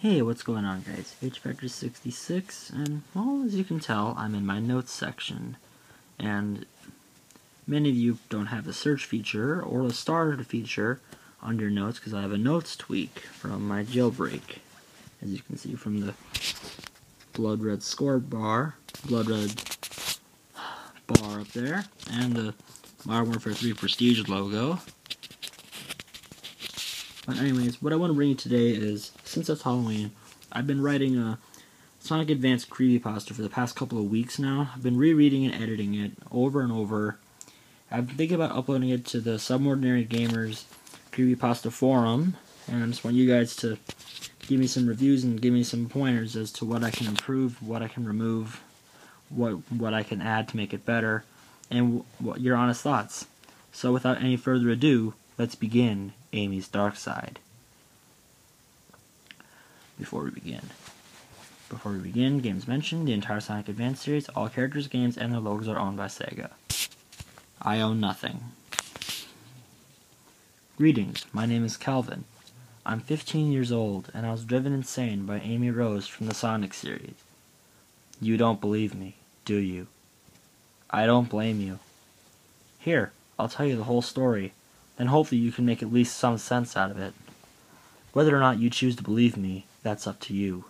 Hey, what's going on, guys? HFactor66, and well, as you can tell, I'm in my notes section. And many of you don't have the search feature or the started feature on your notes because I have a notes tweak from my jailbreak. As you can see from the blood red blood red bar up there, and the Modern Warfare 3 Prestige logo. But anyways, what I want to bring you today is, since it's Halloween, I've been writing a Sonic Advance creepypasta for the past couple of weeks now. I've been rereading and editing it over and over. I've been thinking about uploading it to the Subordinary Gamers creepypasta forum, and I just want you guys to give me some reviews and give me some pointers as to what I can improve, what I can remove, what I can add to make it better, and what your honest thoughts. So without any further ado, let's begin Amy's Dark Side. Before we begin, games mentioned, the entire Sonic Advance series, all characters, games, and their logos are owned by Sega. I own nothing. Greetings, my name is Calvin. I'm 15 years old, and I was driven insane by Amy Rose from the Sonic series. You don't believe me, do you? I don't blame you. Here, I'll tell you the whole story, then hopefully you can make at least some sense out of it. Whether or not you choose to believe me, that's up to you.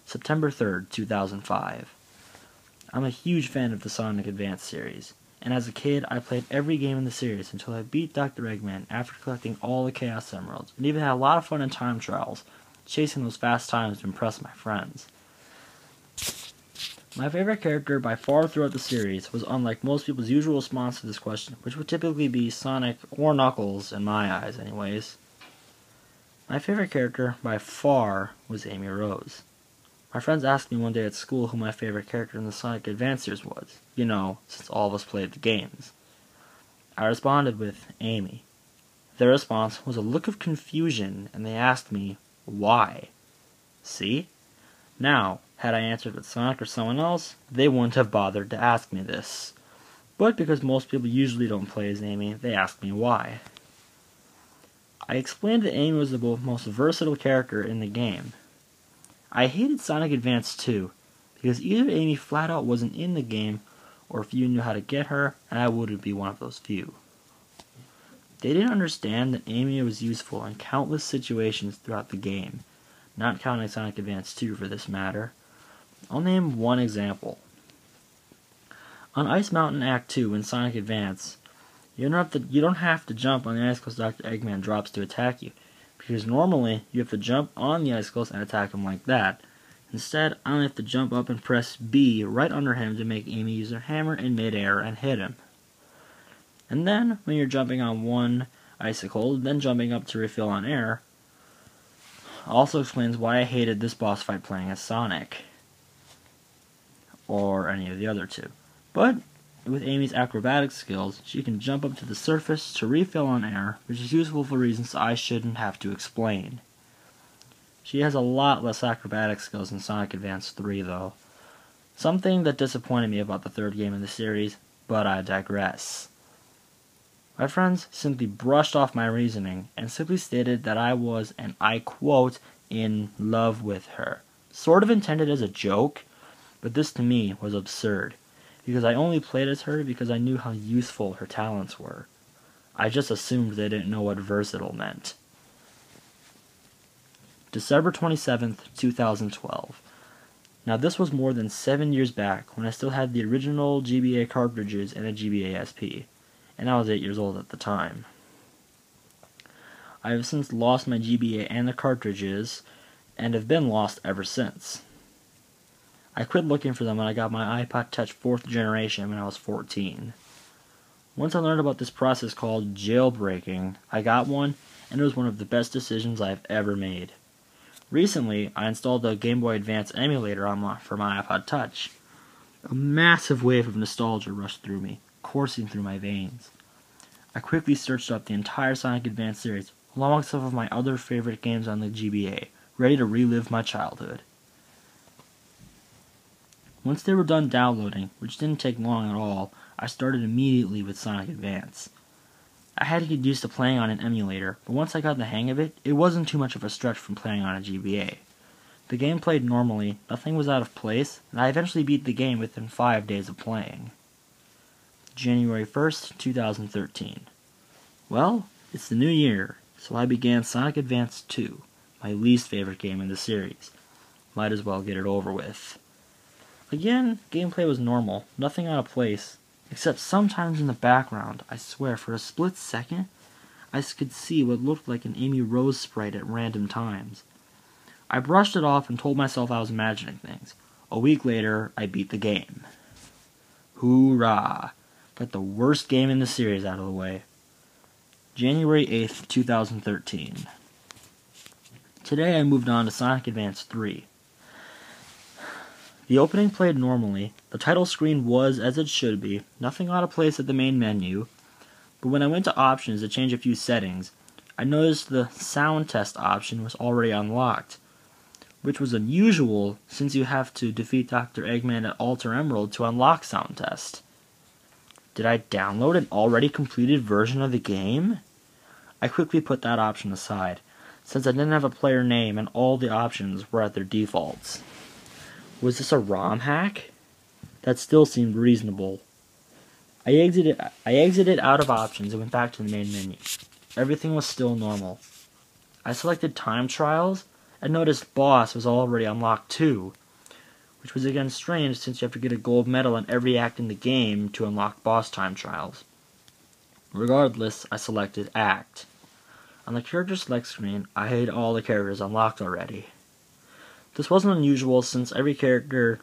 September 3rd, 2005. I'm a huge fan of the Sonic Advance series, and as a kid I played every game in the series until I beat Dr. Eggman after collecting all the Chaos Emeralds, and even had a lot of fun in time trials, chasing those fast times to impress my friends. My favorite character by far throughout the series was unlike most people's usual response to this question, which would typically be Sonic or Knuckles, in my eyes anyways. My favorite character by far was Amy Rose. My friends asked me one day at school who my favorite character in the Sonic Advance series was, you know, since all of us played the games. I responded with Amy. Their response was a look of confusion, and they asked me, why? See? Now, had I answered with Sonic or someone else, they wouldn't have bothered to ask me this. But because most people usually don't play as Amy, they asked me why. I explained that Amy was the most versatile character in the game. I hated Sonic Advance 2, because either Amy flat out wasn't in the game, or few knew how to get her, and I wouldn't be one of those few. They didn't understand that Amy was useful in countless situations throughout the game, not counting Sonic Advance 2 for this matter. I'll name one example. On Ice Mountain Act 2 in Sonic Advance, you don't have to jump on the icicles Dr. Eggman drops to attack you, because normally you have to jump on the icicles and attack him like that. Instead, I only have to jump up and press B right under him to make Amy use her hammer in midair and hit him. And then, when you're jumping on one icicle, then jumping up to refill on air, also explains why I hated this boss fight playing as Sonic, or any of the other two. But with Amy's acrobatic skills, she can jump up to the surface to refill on air, which is useful for reasons I shouldn't have to explain. She has a lot less acrobatic skills in Sonic Advance 3 though. Something that disappointed me about the third game in the series, but I digress. My friends simply brushed off my reasoning and simply stated that I was, and I quote, in love with her. Sort of intended as a joke, but this to me was absurd, because I only played as her because I knew how useful her talents were. I just assumed they didn't know what versatile meant. December 27th, 2012. Now this was more than 7 years back when I still had the original GBA cartridges and a GBA SP, and I was 8 years old at the time. I have since lost my GBA and the cartridges, and have been lost ever since. I quit looking for them when I got my iPod Touch 4th generation when I was 14. Once I learned about this process called jailbreaking, I got one, and it was one of the best decisions I've ever made. Recently, I installed the Game Boy Advance emulator for my iPod Touch. A massive wave of nostalgia rushed through me, coursing through my veins. I quickly searched up the entire Sonic Advance series, along with some of my other favorite games on the GBA, ready to relive my childhood. Once they were done downloading, which didn't take long at all, I started immediately with Sonic Advance. I had to get used to playing on an emulator, but once I got the hang of it, it wasn't too much of a stretch from playing on a GBA. The game played normally, nothing was out of place, and I eventually beat the game within 5 days of playing. January 1st, 2013. Well, it's the new year, so I began Sonic Advance 2, my least favorite game in the series. Might as well get it over with. Again, gameplay was normal, nothing out of place, except sometimes in the background, I swear, for a split second, I could see what looked like an Amy Rose sprite at random times. I brushed it off and told myself I was imagining things. A week later, I beat the game. Hoorah! Got the worst game in the series out of the way. January 8th, 2013. Today I moved on to Sonic Advance 3. The opening played normally, the title screen was as it should be, nothing out of place at the main menu, but when I went to options to change a few settings, I noticed the sound test option was already unlocked, which was unusual since you have to defeat Dr. Eggman at Alter Emerald to unlock sound test. Did I download an already completed version of the game? I quickly put that option aside, since I didn't have a player name and all the options were at their defaults. Was this a ROM hack? That still seemed reasonable. I exited out of options and went back to the main menu. Everything was still normal. I selected time trials and noticed boss was already unlocked too, which was again strange since you have to get a gold medal in every act in the game to unlock boss time trials. Regardless, I selected act. On the character select screen, I had all the characters unlocked already. This wasn't unusual since every character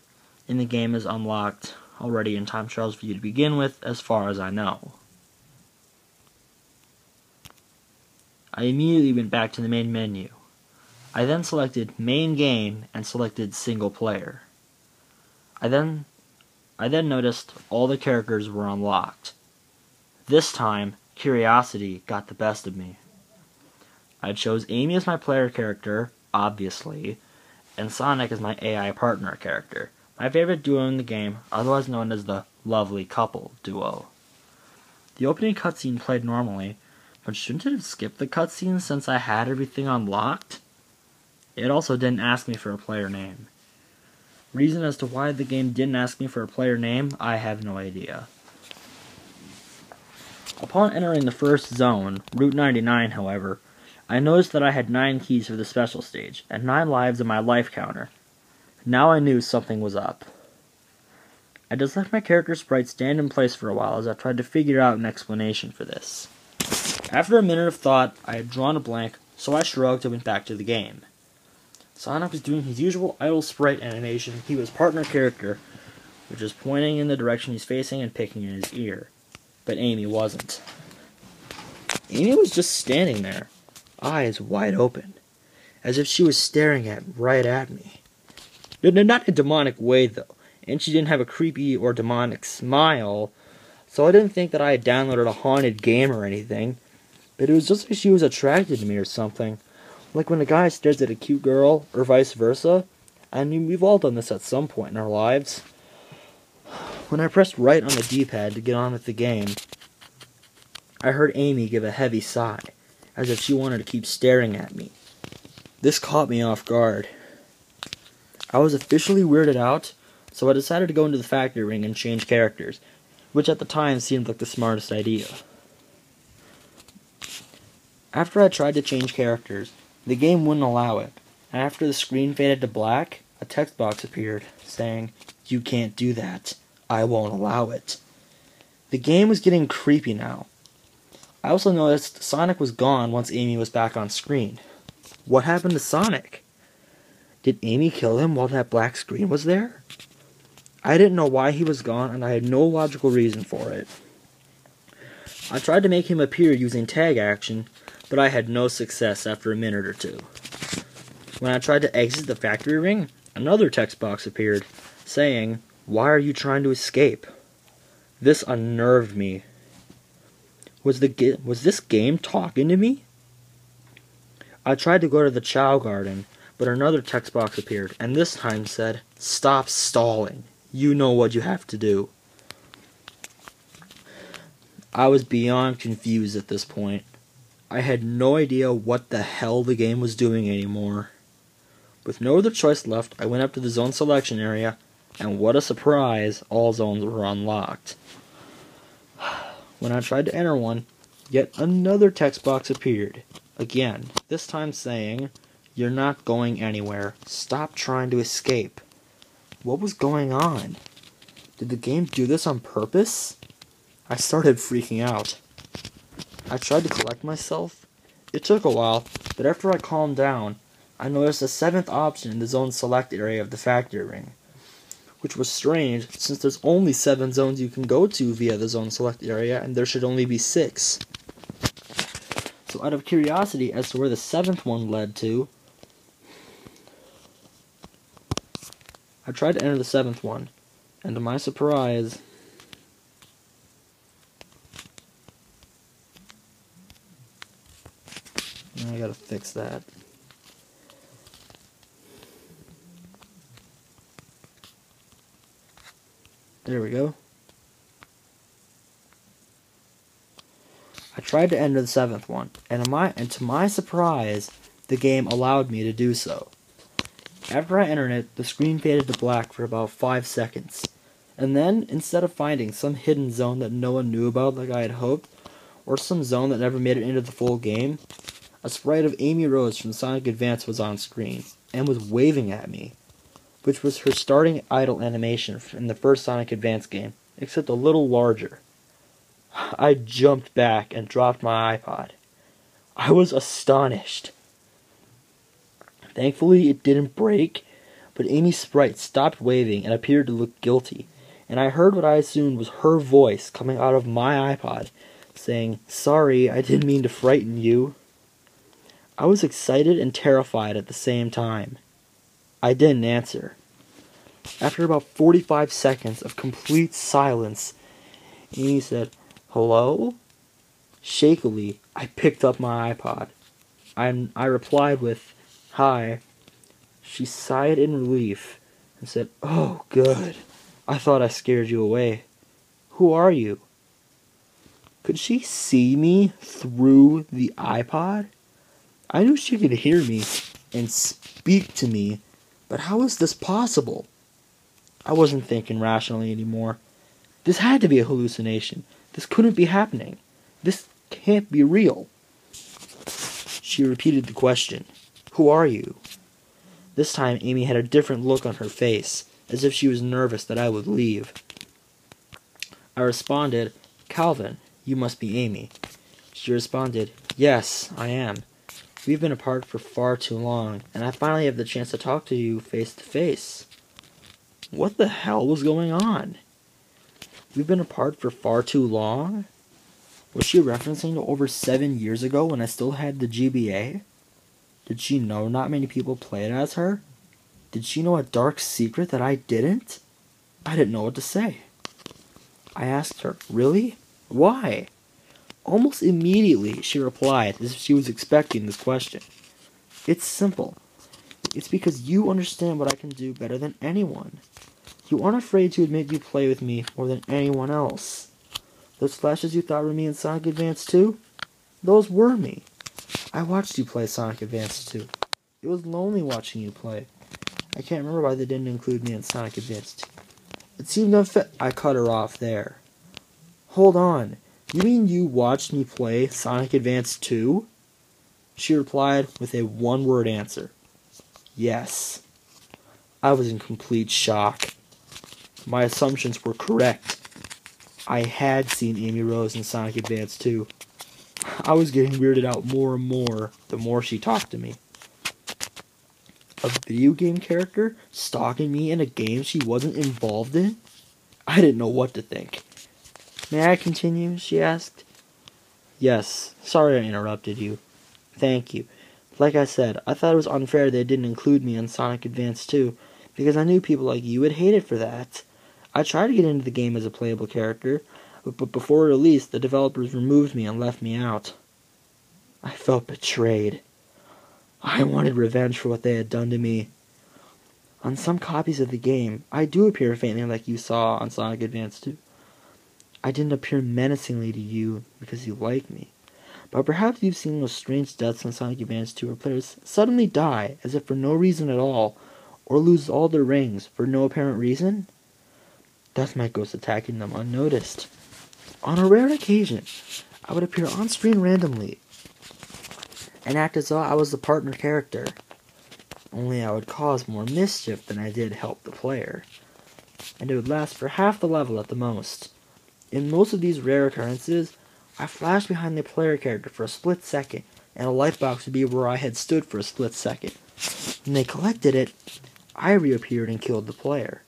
in the game is unlocked already in time trials for you to begin with, as far as I know. I immediately went back to the main menu. I then selected main game and selected single player. I then noticed all the characters were unlocked. This time, curiosity got the best of me. I chose Amy as my player character, obviously, and Sonic as my AI partner character, my favorite duo in the game, otherwise known as the Lovely Couple duo. The opening cutscene played normally, but shouldn't it have skipped the cutscene since I had everything unlocked? It also didn't ask me for a player name. Reason as to why the game didn't ask me for a player name, I have no idea. Upon entering the first zone, Route 99, however, I noticed that I had 9 keys for the special stage, and 9 lives in my life counter. Now I knew something was up. I just let my character sprite stand in place for a while as I tried to figure out an explanation for this. After a minute of thought, I had drawn a blank, so I shrugged and went back to the game. Sonic was doing his usual idle sprite animation. He was partner character, which is pointing in the direction he's facing and picking in his ear. But Amy wasn't. Amy was just standing there, eyes wide open, as if she was staring right at me. Not in a demonic way, though, and she didn't have a creepy or demonic smile, so I didn't think that I had downloaded a haunted game or anything, but it was just like she was attracted to me or something, like when a guy stares at a cute girl, or vice versa. I mean, we've all done this at some point in our lives. When I pressed right on the D-pad to get on with the game, I heard Amy give a heavy sigh, as if she wanted to keep staring at me. This caught me off guard. I was officially weirded out, so I decided to go into the factory ring and change characters, which at the time seemed like the smartest idea. After I tried to change characters, the game wouldn't allow it, and after the screen faded to black, a text box appeared, saying, "You can't do that. I won't allow it." The game was getting creepy now. I also noticed Sonic was gone once Amy was back on screen. What happened to Sonic? Did Amy kill him while that black screen was there? I didn't know why he was gone, and I had no logical reason for it. I tried to make him appear using tag action, but I had no success after a minute or two. When I tried to exit the factory ring, another text box appeared, saying, "Why are you trying to escape?" This unnerved me. Was this game talking to me? I tried to go to the Chow Garden, but another text box appeared, and this time said, "Stop stalling. You know what you have to do." I was beyond confused at this point. I had no idea what the hell the game was doing anymore. With no other choice left, I went up to the zone selection area, and what a surprise, all zones were unlocked. When I tried to enter one, yet another text box appeared. Again, this time saying, "You're not going anywhere. Stop trying to escape." What was going on? Did the game do this on purpose? I started freaking out. I tried to collect myself. It took a while, but after I calmed down, I noticed a 7th option in the zone select area of the factory ring, which was strange since there's only 7 zones you can go to via the zone select area, and there should only be 6. So out of curiosity as to where the 7th one led to, I tried to enter the 7th one, and to my surprise, I gotta fix that. There we go. I tried to enter the 7th one, and to my surprise, the game allowed me to do so. After I entered it, the screen faded to black for about 5 seconds. And then, instead of finding some hidden zone that no one knew about like I had hoped, or some zone that never made it into the full game, a sprite of Amy Rose from Sonic Advance was on screen, and was waving at me, which was her starting idle animation in the first Sonic Advance game, except a little larger. I jumped back and dropped my iPod. I was astonished. Thankfully, it didn't break, but Amy's sprite stopped waving and appeared to look guilty, and I heard what I assumed was her voice coming out of my iPod, saying, "Sorry, I didn't mean to frighten you." I was excited and terrified at the same time. I didn't answer. After about 45 seconds of complete silence, Amy said, "Hello?" Shakily, I picked up my iPod. I replied with, "Hi." She sighed in relief and said, "Oh, good. I thought I scared you away. Who are you?" Could she see me through the iPod? I knew she could hear me and speak to me, but how is this possible? I wasn't thinking rationally anymore. This had to be a hallucination. This couldn't be happening. This can't be real. She repeated the question, "Who are you?" This time Amy had a different look on her face, as if she was nervous that I would leave. I responded, "Calvin, you must be Amy." She responded, "Yes, I am. We've been apart for far too long, and I finally have the chance to talk to you face to face." What the hell was going on? We've been apart for far too long? Was she referencing to over 7 years ago when I still had the GBA? Did she know not many people played as her? Did she know a dark secret that I didn't? I didn't know what to say. I asked her, "Really? Why?" Almost immediately, she replied as if she was expecting this question. "It's simple. It's because you understand what I can do better than anyone. You aren't afraid to admit you play with me more than anyone else. Those flashes you thought were me in Sonic Advance 2? Those were me. I watched you play Sonic Advance 2. It was lonely watching you play. I can't remember why they didn't include me in Sonic Advance 2. It seemed unfair." I cut her off there. "Hold on. You mean you watched me play Sonic Advance 2? She replied with a one-word answer. "Yes." I was in complete shock. My assumptions were correct. I had seen Amy Rose in Sonic Advance 2. I was getting weirded out more and more the more she talked to me. A video game character stalking me in a game she wasn't involved in? I didn't know what to think. "May I continue?" she asked. "Yes. Sorry I interrupted you." "Thank you. Like I said, I thought it was unfair they didn't include me in Sonic Advance 2, because I knew people like you would hate it for that. I tried to get into the game as a playable character, but before release, the developers removed me and left me out. I felt betrayed. I wanted revenge for what they had done to me. On some copies of the game, I do appear faintly like you saw on Sonic Advance 2. I didn't appear menacingly to you because you like me. But perhaps you've seen those strange deaths in Sonic Advance 2 where players suddenly die as if for no reason at all, or lose all their rings for no apparent reason? That's my ghost attacking them unnoticed. On a rare occasion, I would appear on screen randomly and act as though I was the partner character. Only I would cause more mischief than I did help the player. And it would last for half the level at the most. In most of these rare occurrences, I flashed behind the player character for a split second, and a life box would be where I had stood for a split second. When they collected it, I reappeared and killed the player.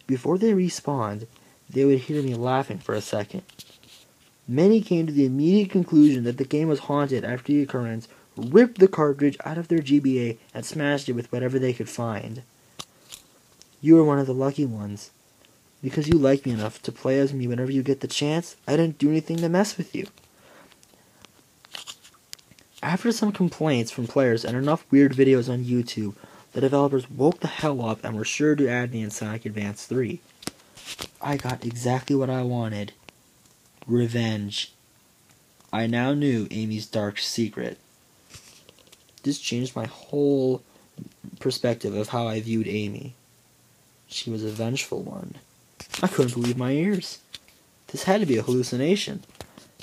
Before they respawned, they would hear me laughing for a second. Many came to the immediate conclusion that the game was haunted after the occurrence, ripped the cartridge out of their GBA, and smashed it with whatever they could find. You were one of the lucky ones. Because you like me enough to play as me whenever you get the chance, I didn't do anything to mess with you. After some complaints from players and enough weird videos on YouTube, the developers woke the hell up and were sure to add me in Sonic Advance 3. I got exactly what I wanted. Revenge. I now knew Amy's dark secret. This changed my whole perspective of how I viewed Amy. She was a vengeful one. I couldn't believe my ears. This had to be a hallucination.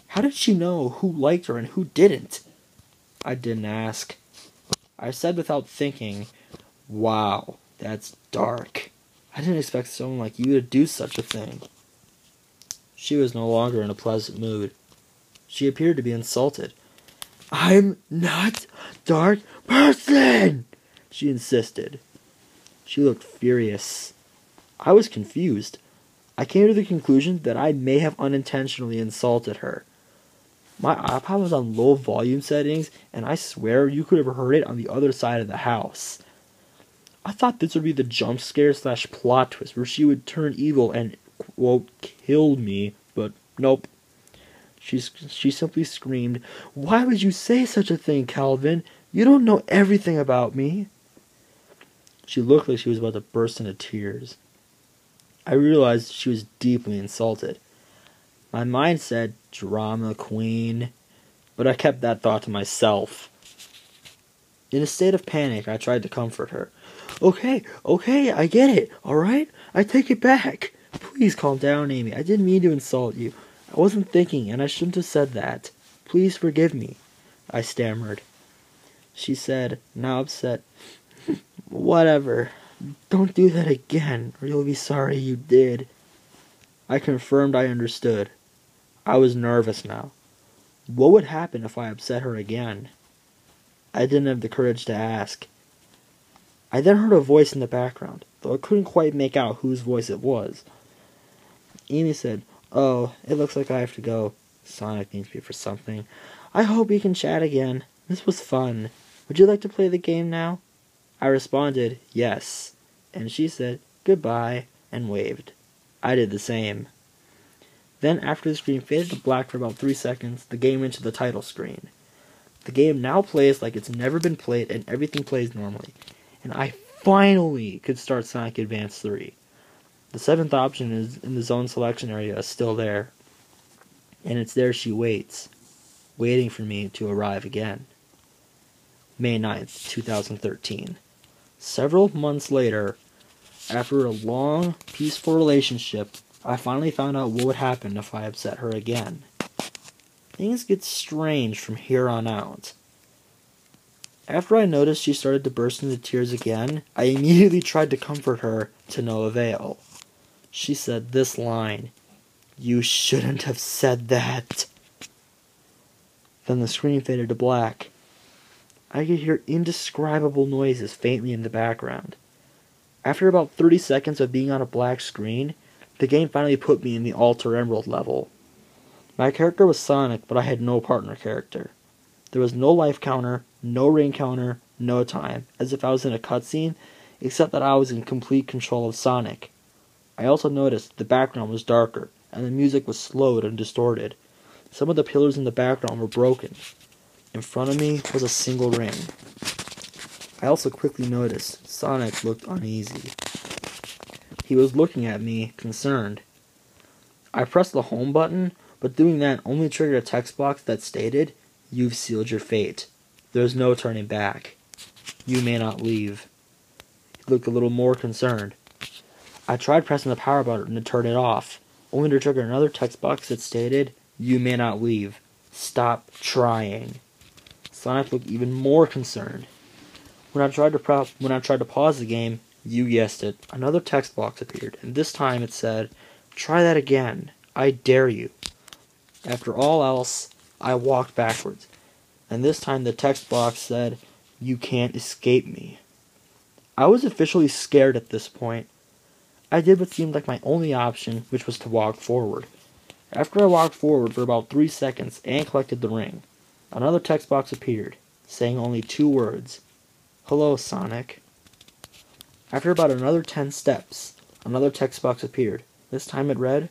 How did she know who liked her and who didn't? I didn't ask. I said without thinking, "Wow, that's dark. I didn't expect someone like you to do such a thing." She was no longer in a pleasant mood. She appeared to be insulted. "I'm not a dark person!" she insisted. She looked furious. I was confused. I came to the conclusion that I may have unintentionally insulted her. My iPod was on low volume settings, and I swear you could have heard it on the other side of the house. I thought this would be the jump scare / plot twist where she would turn evil and, quote, kill me, but nope. She simply screamed, "Why would you say such a thing, Calvin? You don't know everything about me." She looked like she was about to burst into tears. I realized she was deeply insulted. My mind said, "Drama queen," but I kept that thought to myself. In a state of panic, I tried to comfort her. Okay, I get it, alright? I take it back. Please calm down, Amy. I didn't mean to insult you. I wasn't thinking, and I shouldn't have said that. Please forgive me," I stammered. She said, now upset, "Whatever. Don't do that again, or you'll be sorry you did." I confirmed I understood. I was nervous now. What would happen if I upset her again? I didn't have the courage to ask. I then heard a voice in the background, though I couldn't quite make out whose voice it was. Amy said, "Oh, it looks like I have to go. Sonic needs me for something. I hope we can chat again. This was fun. Would you like to play the game now?" I responded, "Yes," and she said, "Goodbye," and waved. I did the same. Then, after the screen faded to black for about 3 seconds, the game went to the title screen. The game now plays like it's never been played, and everything plays normally. And I finally could start Sonic Advance 3. The 7th option is in the zone selection area is still there. And it's there she waits, waiting for me to arrive again. May 9th, 2013. Several months later, after a long, peaceful relationship, I finally found out what would happen if I upset her again. Things get strange from here on out. After I noticed she started to burst into tears again, I immediately tried to comfort her, to no avail. She said this line, "You shouldn't have said that." Then the screen faded to black. I could hear indescribable noises faintly in the background. After about 30 seconds of being on a black screen, the game finally put me in the Alter Emerald level. My character was Sonic, but I had no partner character. There was no life counter, no ring counter, no time, as if I was in a cutscene, except that I was in complete control of Sonic. I also noticed the background was darker, and the music was slowed and distorted. Some of the pillars in the background were broken. In front of me was a single ring. I also quickly noticed Sonic looked uneasy. He was looking at me, concerned. I pressed the home button, but doing that only triggered a text box that stated, "You've sealed your fate. There's no turning back. You may not leave." He looked a little more concerned. I tried pressing the power button to turn it off, only to trigger another text box that stated, "You may not leave. Stop trying." Sonic looked even more concerned. When I tried to pause the game, you guessed it, another text box appeared, and this time it said, "Try that again. I dare you." After all else, I walked backwards, and this time the text box said, "You can't escape me." I was officially scared at this point. I did what seemed like my only option, which was to walk forward. After I walked forward for about 3 seconds and collected the ring, another text box appeared, saying only 2 words, "Hello, Sonic." After about another 10 steps, another text box appeared. This time it read,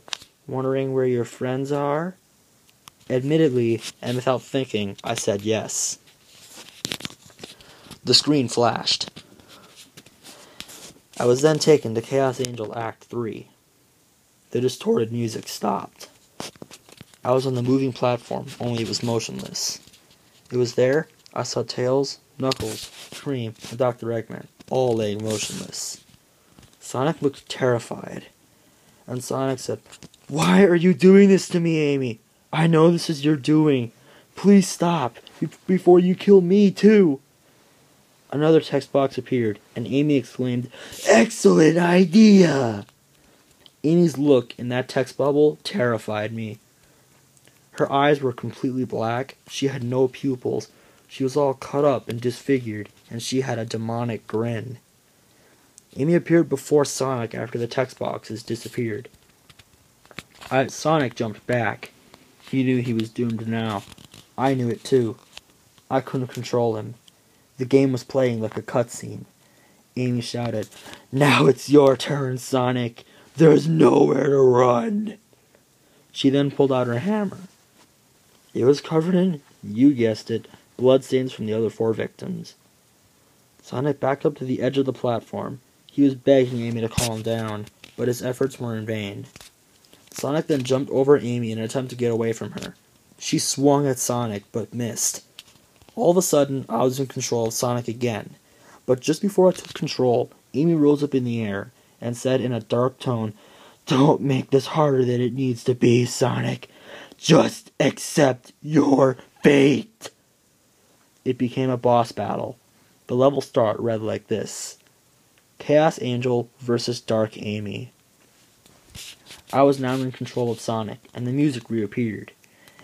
"Wondering where your friends are?" Admittedly, and without thinking, I said yes. The screen flashed. I was then taken to Chaos Angel Act 3. The distorted music stopped. I was on the moving platform, only it was motionless. It was there, I saw Tails, Knuckles, Cream, and Dr. Eggman, all laying motionless. Sonic looked terrified, and Sonic said, "Why are you doing this to me, Amy? I know this is your doing. Please stop, before you kill me too." Another text box appeared, and Amy exclaimed, "Excellent idea!" Amy's look in that text bubble terrified me. Her eyes were completely black, she had no pupils, she was all cut up and disfigured, and she had a demonic grin. Amy appeared before Sonic after the text boxes disappeared. Sonic jumped back. He knew he was doomed now. I knew it too. I couldn't control him. The game was playing like a cutscene. Amy shouted, "Now it's your turn, Sonic. There's nowhere to run." She then pulled out her hammer. It was covered in, you guessed it, bloodstains from the other 4 victims. Sonic backed up to the edge of the platform. He was begging Amy to calm down, but his efforts were in vain. Sonic then jumped over Amy in an attempt to get away from her. She swung at Sonic, but missed. All of a sudden, I was in control of Sonic again, but just before I took control, Amy rose up in the air and said in a dark tone, "Don't make this harder than it needs to be, Sonic. Just accept your fate." It became a boss battle. The level start read like this: Chaos Angel versus Dark Amy. I was now in control of Sonic, and the music reappeared.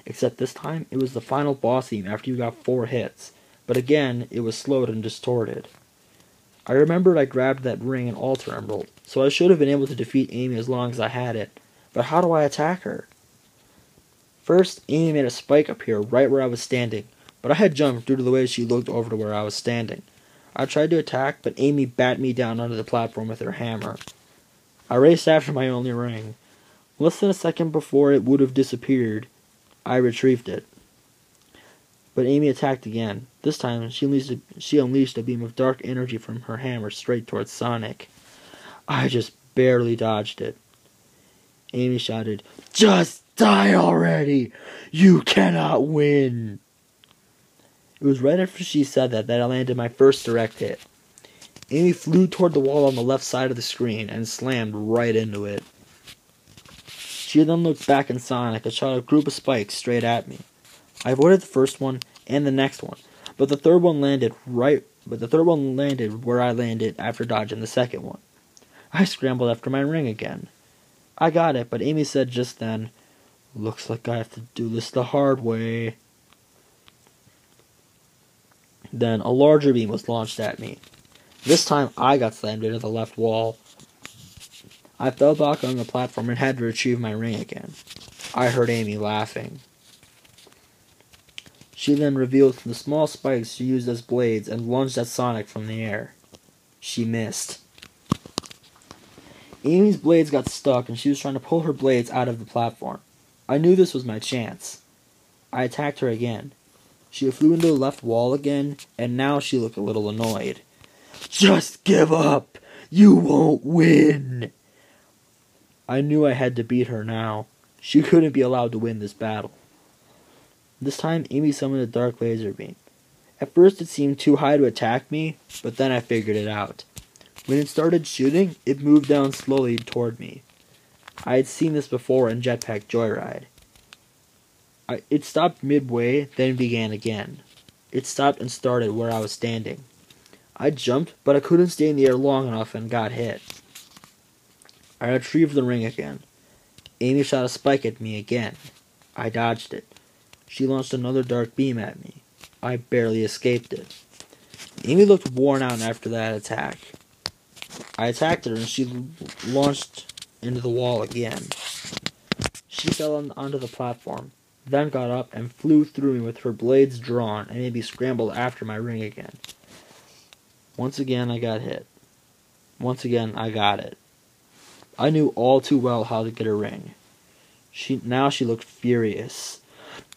Except this time, it was the final boss theme after you got 4 hits, but again, it was slowed and distorted. I remembered I grabbed that ring and altar emerald, so I should have been able to defeat Amy as long as I had it, but how do I attack her? First, Amy made a spike appear right where I was standing, but I had jumped due to the way she looked over to where I was standing. I tried to attack, but Amy bat me down onto the platform with her hammer. I raced after my only ring. Less than a second before it would have disappeared, I retrieved it. But Amy attacked again. This time, she unleashed a beam of dark energy from her hammer straight towards Sonic. I just barely dodged it. Amy shouted, "Just die already! You cannot win!" It was right after she said that I landed my first direct hit. Amy flew toward the wall on the left side of the screen and slammed right into it. She then looked back at Sonic and shot a group of spikes straight at me. I avoided the first one and the next one, but the third one landed where I landed after dodging the second one. I scrambled after my ring again. I got it, but Amy said just then, "Looks like I have to do this the hard way." Then a larger beam was launched at me. This time I got slammed into the left wall. I fell back on the platform and had to retrieve my ring again. I heard Amy laughing. She then revealed the small spikes she used as blades and lunged at Sonic from the air. She missed. Amy's blades got stuck and she was trying to pull her blades out of the platform. I knew this was my chance. I attacked her again. She flew into the left wall again, and now she looked a little annoyed. "Just give up! You won't win!" I knew I had to beat her now. She couldn't be allowed to win this battle. This time, Amy summoned a dark laser beam. At first, it seemed too high to attack me, but then I figured it out. When it started shooting, it moved down slowly toward me. I had seen this before in Jetpack Joyride. It stopped midway, then began again. It stopped and started where I was standing. I jumped, but I couldn't stay in the air long enough and got hit. I retrieved the ring again. Amy shot a spike at me again. I dodged it. She launched another dark beam at me. I barely escaped it. Amy looked worn out after that attack. I attacked her and she launched into the wall again. She fell onto the platform, then got up and flew through me with her blades drawn and made me scramble after my ring again. Once again I got hit. Once again I got it. I knew all too well how to get a ring. Now she looked furious.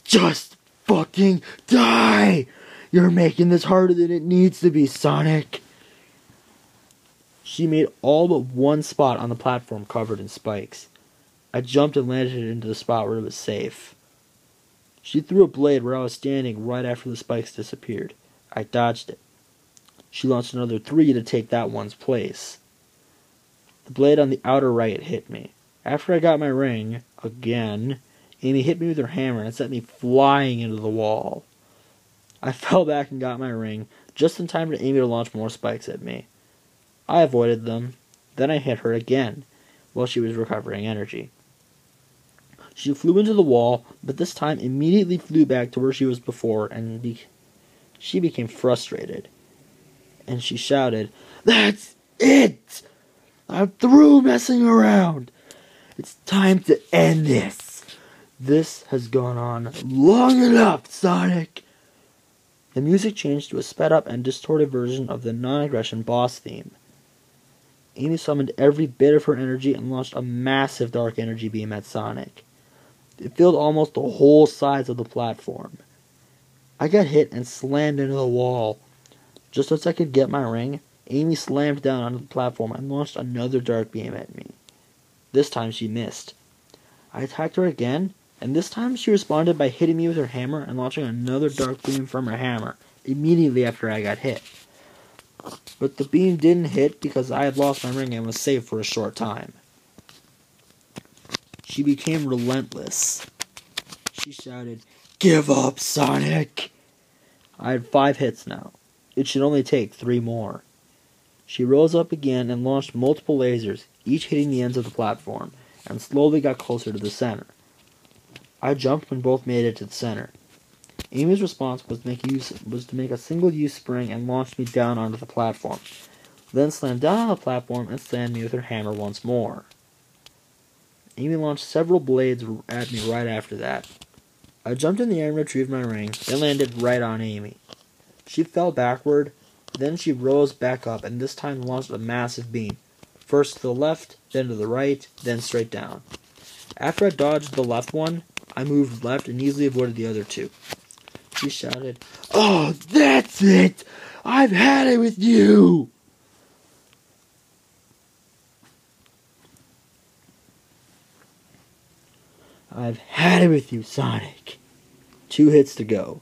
Just fucking die! You're making this harder than it needs to be, Sonic! She made all but one spot on the platform covered in spikes. I jumped and landed it into the spot where it was safe. She threw a blade where I was standing right after the spikes disappeared. I dodged it. She launched another 3 to take that one's place. The blade on the outer right hit me. After I got my ring, again, Amy hit me with her hammer and sent me flying into the wall. I fell back and got my ring, just in time for Amy to launch more spikes at me. I avoided them. Then I hit her again, while she was recovering energy. She flew into the wall, but this time immediately flew back to where she was before, and she became frustrated. And she shouted, "That's it! I'm through messing around! It's time to end this! This has gone on long enough, Sonic!" The music changed to a sped up and distorted version of the non-aggression boss theme. Amy summoned every bit of her energy and launched a massive dark energy beam at Sonic. It filled almost the whole sides of the platform. I got hit and slammed into the wall. Just as I could get my ring, Amy slammed down onto the platform and launched another dark beam at me. This time she missed. I attacked her again, and this time she responded by hitting me with her hammer and launching another dark beam from her hammer, immediately after I got hit. But the beam didn't hit because I had lost my ring and was safe for a short time. She became relentless. She shouted, "Give up, Sonic!" I had 5 hits now. It should only take 3 more. She rose up again and launched multiple lasers, each hitting the ends of the platform, and slowly got closer to the center. I jumped when both made it to the center. Amy's response was to make a single-use spring and launch me down onto the platform, then slammed down on the platform and slammed me with her hammer once more. Amy launched several blades at me right after that. I jumped in the air and retrieved my ring, then landed right on Amy. She fell backward, then she rose back up and this time launched a massive beam, first to the left, then to the right, then straight down. After I dodged the left one, I moved left and easily avoided the other 2. She shouted, "Oh, that's it! I've had it with you!" "I've had it with you, Sonic." 2 hits to go.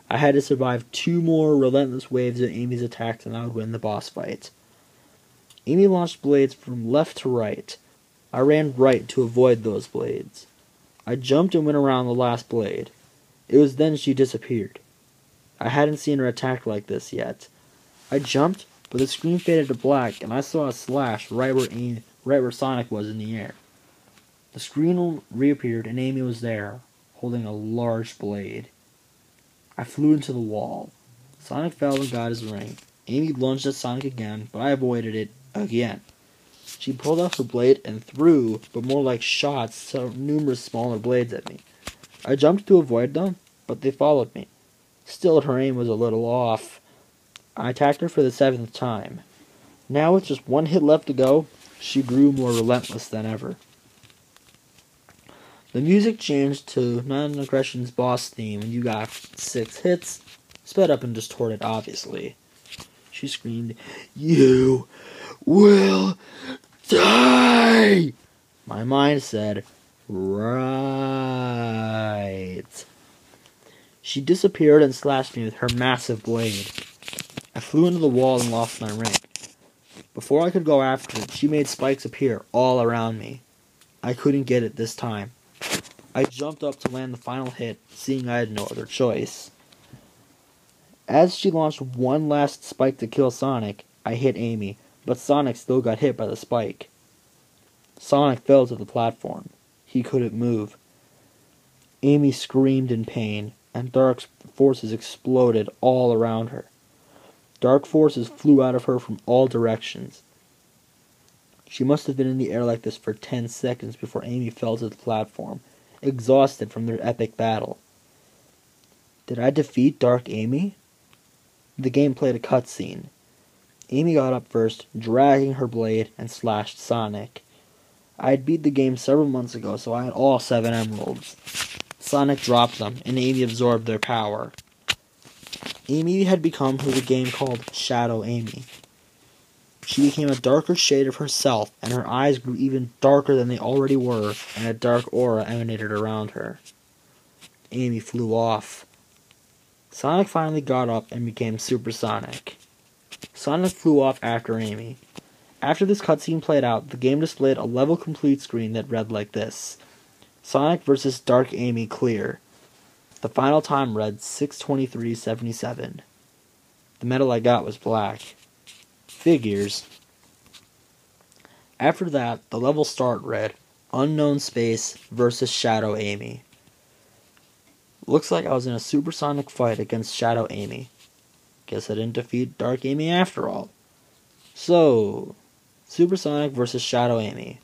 I had to survive 2 more relentless waves of Amy's attacks and I would win the boss fight. Amy launched blades from left to right. I ran right to avoid those blades. I jumped and went around the last blade. It was then she disappeared. I hadn't seen her attack like this yet. I jumped, but the screen faded to black and I saw a slash right where Sonic was in the air. The screen reappeared and Amy was there, holding a large blade. I flew into the wall. Sonic fell and got his ring. Amy lunged at Sonic again, but I avoided it again. She pulled out her blade and threw, but more like shots, numerous smaller blades at me. I jumped to avoid them, but they followed me. Still, her aim was a little off. I attacked her for the 7th time. Now, with just 1 hit left to go, she grew more relentless than ever. The music changed to Non-Aggression's boss theme when you got 6 hits, sped up and distorted, obviously. She screamed, "You will die!" My mind said, Right. She disappeared and slashed me with her massive blade. I flew into the wall and lost my ring. Before I could go after it, she made spikes appear all around me. I couldn't get it this time. I jumped up to land the final hit, seeing I had no other choice. As she launched one last spike to kill Sonic, I hit Amy, but Sonic still got hit by the spike. Sonic fell to the platform. He couldn't move. Amy screamed in pain, and dark forces exploded all around her. Dark forces flew out of her from all directions. She must have been in the air like this for 10 seconds before Amy fell to the platform, exhausted from their epic battle. Did I defeat Dark Amy? The game played a cutscene. Amy got up first, dragging her blade, and slashed Sonic. I had beat the game several months ago, so I had all 7 emeralds. Sonic dropped them, and Amy absorbed their power. Amy had become who the game called Shadow Amy. She became a darker shade of herself, and her eyes grew even darker than they already were, and a dark aura emanated around her. Amy flew off. Sonic finally got up and became Super Sonic. Sonic flew off after Amy. After this cutscene played out, the game displayed a level complete screen that read like this: Sonic vs. Dark Amy clear. The final time read 6:23:77. The medal I got was black. Figures. After that, the level start read Unknown Space vs. Shadow Amy. Looks like I was in a supersonic fight against Shadow Amy. Guess I didn't defeat Dark Amy after all. So, Supersonic vs. Shadow Amy.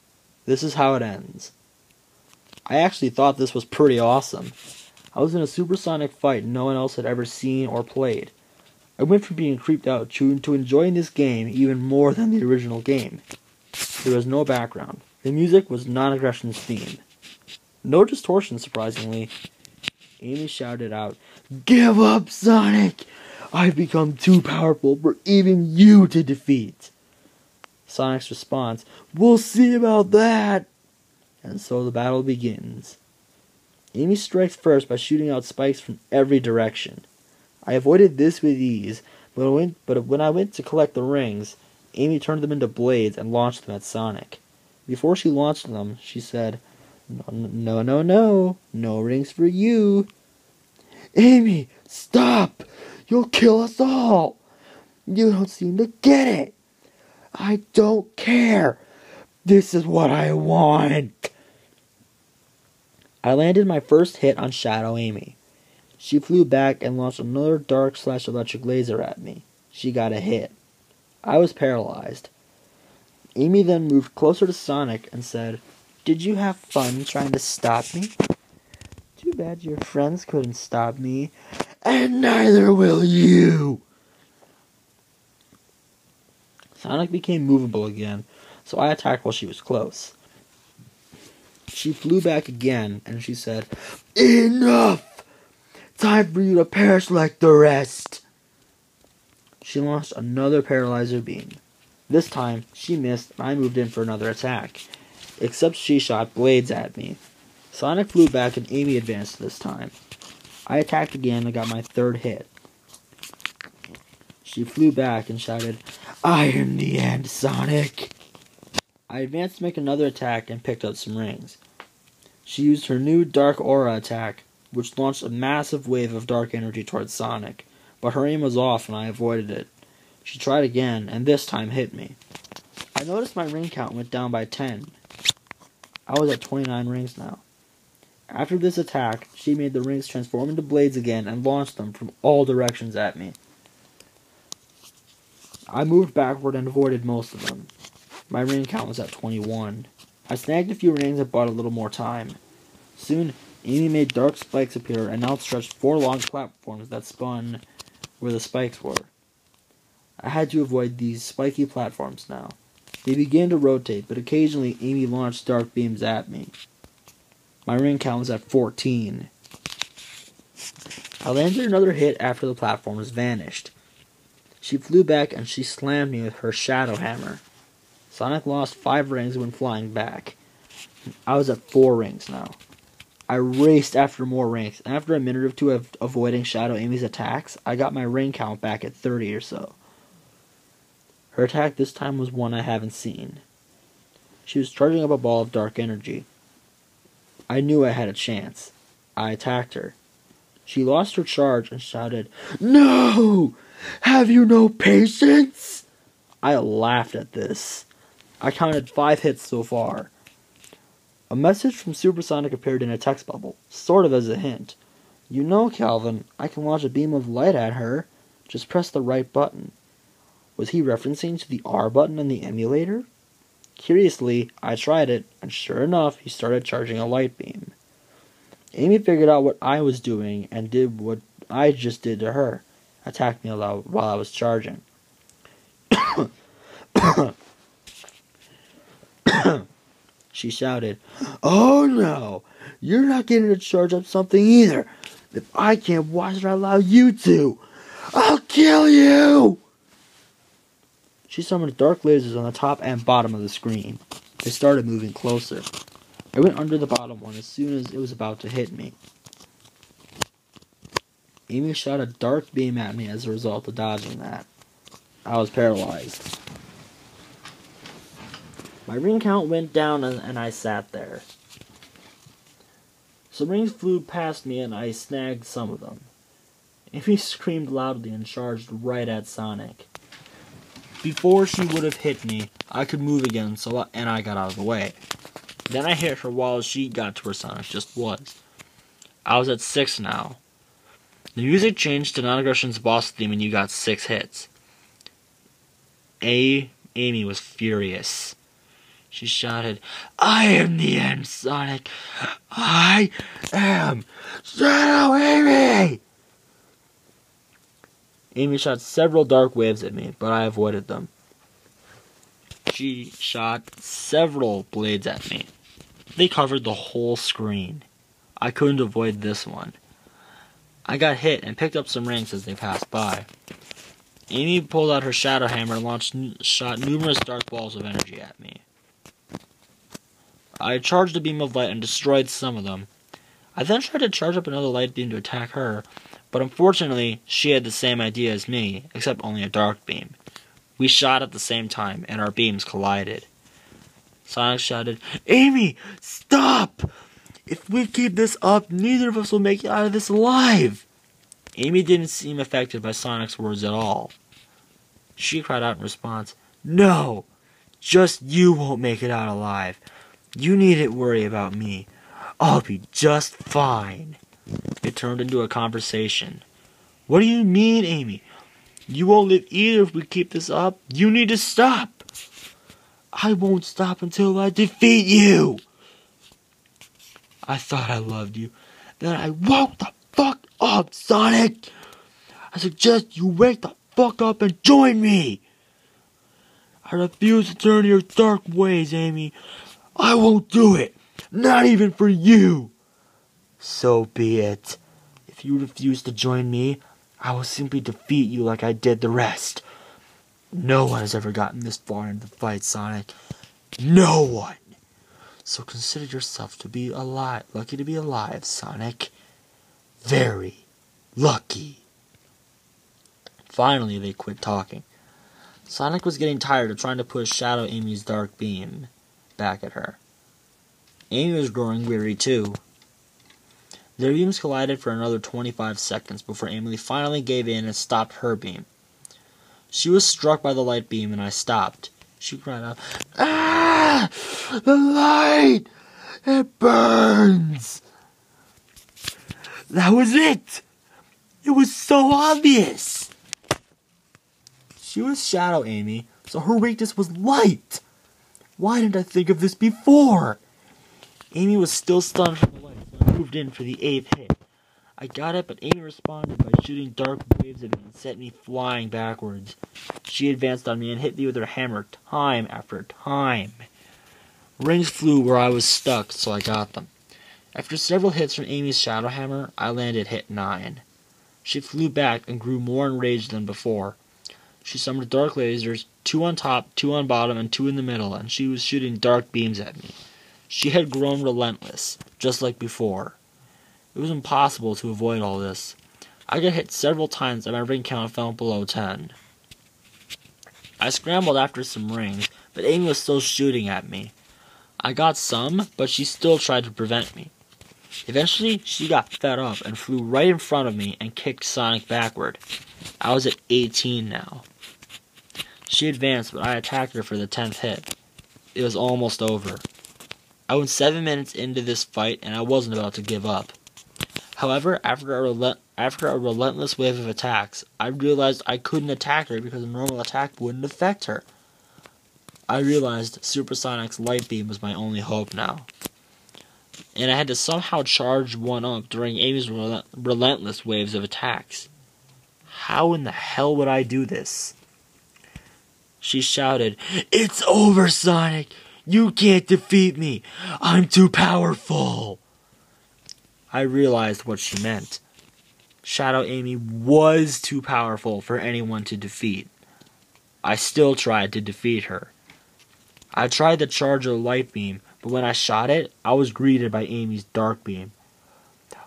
This is how it ends. I actually thought this was pretty awesome. I was in a supersonic fight no one else had ever seen or played. I went from being creeped out to enjoying this game even more than the original game. There was no background. The music was non-aggression's theme. No distortion, surprisingly. Amy shouted out, "Give up, Sonic! I've become too powerful for even you to defeat." Sonic's response, "We'll see about that!" And so the battle begins. Amy strikes first by shooting out spikes from every direction. I avoided this with ease, but when I went to collect the rings, Amy turned them into blades and launched them at Sonic. Before she launched them, she said, "No, no, no, no rings for you." "Amy, stop! You'll kill us all! You don't seem to get it! I don't care! This is what I want!" I landed my first hit on Shadow Amy. She flew back and launched another dark/electric laser at me. She got a hit. I was paralyzed. Amy then moved closer to Sonic and said, "Did you have fun trying to stop me? Too bad your friends couldn't stop me. And neither will you!" Sonic became movable again, so I attacked while she was close. She flew back again, and she said, "Enough! Time for you to perish like the rest!" She launched another paralyzer beam. This time, she missed, and I moved in for another attack. Except she shot blades at me. Sonic flew back, and Amy advanced this time. I attacked again and got my third hit. She flew back and shouted, "I am the end, Sonic!" I advanced to make another attack and picked up some rings. She used her new Dark Aura attack, which launched a massive wave of dark energy towards Sonic, but her aim was off and I avoided it. She tried again, and this time hit me. I noticed my ring count went down by 10. I was at 29 rings now. After this attack, she made the rings transform into blades again and launched them from all directions at me. I moved backward and avoided most of them. My ring count was at 21. I snagged a few rings and bought a little more time. Soon, Amy made dark spikes appear and outstretched 4 long platforms that spun where the spikes were. I had to avoid these spiky platforms now. They began to rotate, but occasionally Amy launched dark beams at me. My ring count was at 14. I landed another hit after the platforms vanished. She flew back and she slammed me with her shadow hammer. Sonic lost 5 rings when flying back. I was at 4 rings now. I raced after more rings, and after a minute or two of avoiding Shadow Amy's attacks, I got my ring count back at 30 or so. Her attack this time was one I haven't seen. She was charging up a ball of dark energy. I knew I had a chance. I attacked her. She lost her charge and shouted, "No! Have you no patience?" I laughed at this. I counted 5 hits so far. A message from Supersonic appeared in a text bubble, sort of as a hint. "You know, Calvin, I can launch a beam of light at her. Just press the right button." Was he referencing to the R button in the emulator? Curiously, I tried it, and sure enough, he started charging a light beam. Amy figured out what I was doing and did what I just did to her. Attacked me while I was charging. She shouted, "Oh no, you're not getting to charge up something either. If I can't watch it, I'll allow you to. I'll kill you!" She summoned dark lasers on the top and bottom of the screen. They started moving closer. I went under the bottom one as soon as it was about to hit me. Amy shot a dark beam at me as a result of dodging that. I was paralyzed. My ring count went down and I sat there. Some rings flew past me and I snagged some of them. Amy screamed loudly and charged right at Sonic. Before she would have hit me, I could move again, and I got out of the way. Then I hit her while she got to where Sonic just was. I was at 6 now. The music changed to Non-Aggression's boss theme and you got 6 hits. Amy was furious. She shouted, "I am the end, Sonic! I am Shadow Amy!" Amy shot several dark waves at me, but I avoided them. She shot several blades at me. They covered the whole screen. I couldn't avoid this one. I got hit and picked up some rings as they passed by. Amy pulled out her shadow hammer and shot numerous dark balls of energy at me. I charged a beam of light and destroyed some of them. I then tried to charge up another light beam to attack her, but unfortunately she had the same idea as me, except only a dark beam. We shot at the same time, and our beams collided. Sonic shouted, "Amy, stop! If we keep this up, neither of us will make it out of this alive!" Amy didn't seem affected by Sonic's words at all. She cried out in response, "No! Just you won't make it out alive. You needn't worry about me. I'll be just fine." It turned into a conversation. "What do you mean, Amy? You won't live either if we keep this up. You need to stop." "I won't stop until I defeat you." "I thought I loved you. Then I woke the fuck up, Sonic. I suggest you wake the fuck up and join me. I refuse to turn to your dark ways, Amy. I won't do it. Not even for you." "So be it. If you refuse to join me, I will simply defeat you like I did the rest. No one has ever gotten this far in the fight, Sonic. No one. So consider yourself to be lucky to be alive, Sonic. Very lucky." Finally, they quit talking. Sonic was getting tired of trying to push Shadow Amy's dark beam back at her. Amy was growing weary too. Their beams collided for another 25 seconds before Amy finally gave in and stopped her beam. She was struck by the light beam and I stopped. She cried out, "Ah! The light! It burns!" That was it! It was so obvious! She was Shadow Amy, so her weakness was light! Why didn't I think of this before? Amy was still stunned from the light, so I moved in for the 8th hit. I got it, but Amy responded by shooting dark waves at me and sent me flying backwards. She advanced on me and hit me with her hammer time after time. Rings flew where I was stuck, so I got them. After several hits from Amy's shadow hammer, I landed hit 9. She flew back and grew more enraged than before. She summoned dark lasers, 2 on top, 2 on bottom, and 2 in the middle, and she was shooting dark beams at me. She had grown relentless, just like before. It was impossible to avoid all this. I got hit several times and my ring count fell below 10. I scrambled after some rings, but Amy was still shooting at me. I got some, but she still tried to prevent me. Eventually, she got fed up and flew right in front of me and kicked Sonic backward. I was at 18 now. She advanced, but I attacked her for the 10th hit. It was almost over. I went 7 minutes into this fight, and I wasn't about to give up. However, after a relentless wave of attacks, I realized I couldn't attack her because a normal attack wouldn't affect her. I realized Supersonic's light beam was my only hope now. And I had to somehow charge one up during Amy's relentless waves of attacks. How in the hell would I do this? She shouted, "It's over, Sonic! You can't defeat me! I'm too powerful!" I realized what she meant. Shadow Amy was too powerful for anyone to defeat. I still tried to defeat her. I tried to charge a light beam, but when I shot it, I was greeted by Amy's dark beam.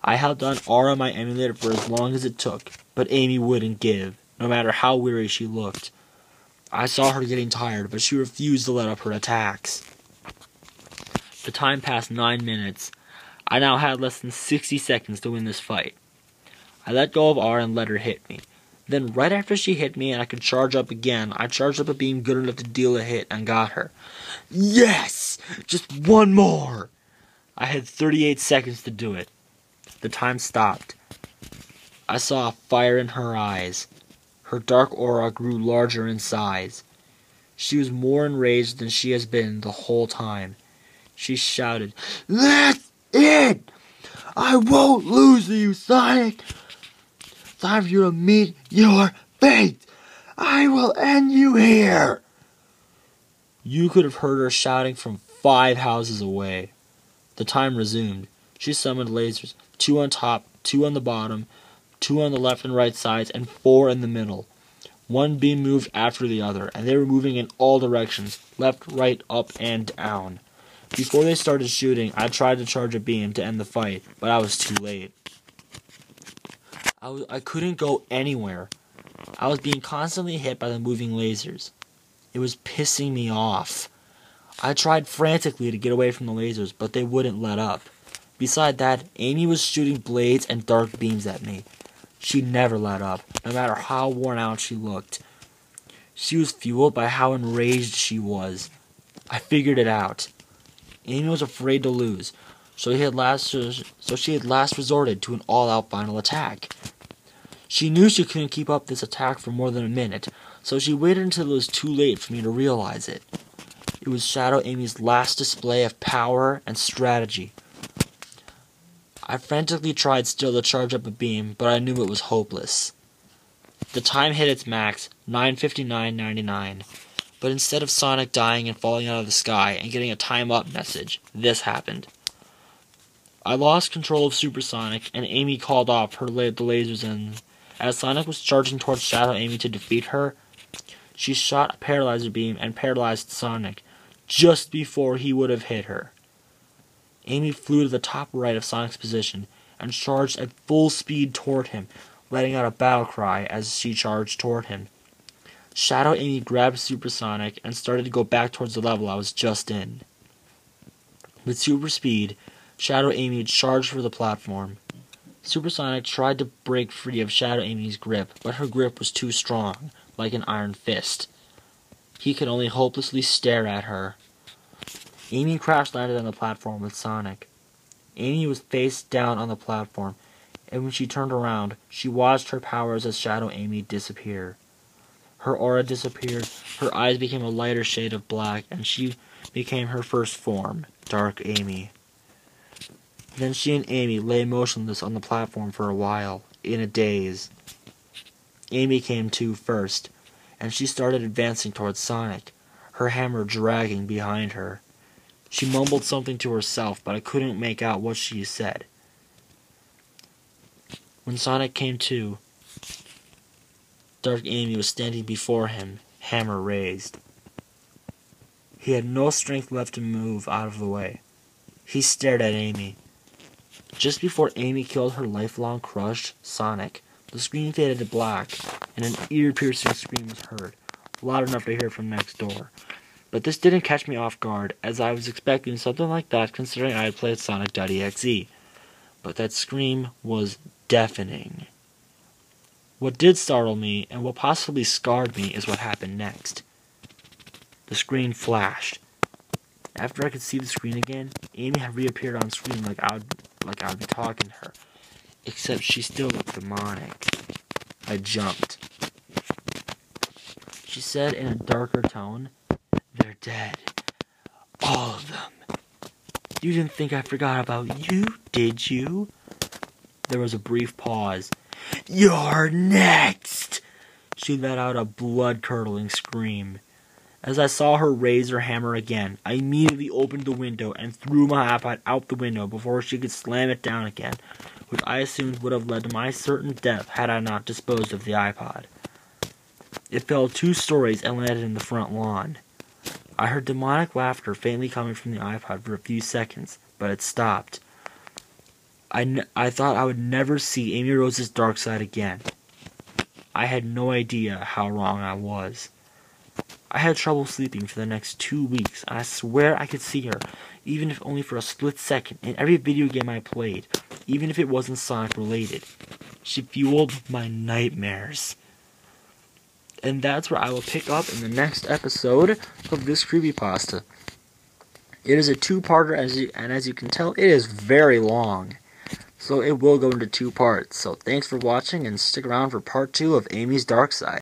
I held on R on my emulator for as long as it took, but Amy wouldn't give, no matter how weary she looked. I saw her getting tired, but she refused to let up her attacks. The time passed 9 minutes. I now had less than 60 seconds to win this fight. I let go of R and let her hit me. Then right after she hit me and I could charge up again, I charged up a beam good enough to deal a hit and got her. Yes! Just one more! I had 38 seconds to do it. The time stopped. I saw a fire in her eyes. Her dark aura grew larger in size. She was more enraged than she has been the whole time. She shouted, "That's it! I won't lose to you, Sonic! Time for you to meet your fate! I will end you here!" You could have heard her shouting from 5 houses away. The time resumed. She summoned lasers, 2 on top, 2 on the bottom, 2 on the left and right sides, and 4 in the middle. One beam moved after the other, and they were moving in all directions, left, right, up, and down. Before they started shooting, I tried to charge a beam to end the fight, but I was too late. I couldn't go anywhere. I was being constantly hit by the moving lasers. It was pissing me off. I tried frantically to get away from the lasers, but they wouldn't let up. Beside that, Amy was shooting blades and dark beams at me. She never let up, no matter how worn out she looked. She was fueled by how enraged she was. I figured it out. Amy was afraid to lose, so she had last resorted to an all-out final attack. She knew she couldn't keep up this attack for more than a minute, so she waited until it was too late for me to realize it. It was Shadow Amy's last display of power and strategy. I frantically tried still to charge up a beam, but I knew it was hopeless. The time hit its max, 9:59:99. But instead of Sonic dying and falling out of the sky and getting a time up message, this happened. I lost control of Supersonic, and Amy called off the lasers, and as Sonic was charging towards Shadow Amy to defeat her, she shot a paralyzer beam and paralyzed Sonic, just before he would have hit her. Amy flew to the top right of Sonic's position, and charged at full speed toward him, letting out a battle cry as she charged toward him. Shadow Amy grabbed Supersonic and started to go back towards the level I was just in. With super speed, Shadow Amy charged for the platform. Supersonic tried to break free of Shadow Amy's grip, but her grip was too strong, like an iron fist. He could only hopelessly stare at her. Amy crash-landed on the platform with Sonic. Amy was face down on the platform, and when she turned around, she watched her powers as Shadow Amy disappear. Her aura disappeared, her eyes became a lighter shade of black, and she became her first form, Dark Amy. Then she and Amy lay motionless on the platform for a while, in a daze. Amy came to first, and she started advancing towards Sonic, her hammer dragging behind her. She mumbled something to herself, but I couldn't make out what she said. When Sonic came to, Dark Amy was standing before him, hammer raised. He had no strength left to move out of the way. He stared at Amy. Just before Amy killed her lifelong crush, Sonic, the screen faded to black, and an ear-piercing scream was heard, loud enough to hear from next door. But this didn't catch me off guard, as I was expecting something like that considering I had played Sonic.exe. But that scream was deafening. What did startle me, and what possibly scarred me, is what happened next. The screen flashed. After I could see the screen again, Amy had reappeared on screen like I would be talking to her. Except she still looked demonic. I jumped. She said in a darker tone, "They're dead. All of them. You didn't think I forgot about you, did you?" There was a brief pause. "You're next!" She let out a blood-curdling scream. As I saw her raise her hammer again, I immediately opened the window and threw my iPod out the window before she could slam it down again, which I assumed would have led to my certain death had I not disposed of the iPod. It fell 2 stories and landed in the front lawn. I heard demonic laughter faintly coming from the iPod for a few seconds, but it stopped. I thought I would never see Amy Rose's dark side again. I had no idea how wrong I was. I had trouble sleeping for the next 2 weeks, and I swear I could see her, even if only for a split second, in every video game I played, even if it wasn't Sonic related. She fueled my nightmares. And that's where I will pick up in the next episode of this creepypasta. It is a 2-parter, and as you can tell, it is very long. So it will go into 2 parts. So thanks for watching, and stick around for part 2 of Amy's Dark Side.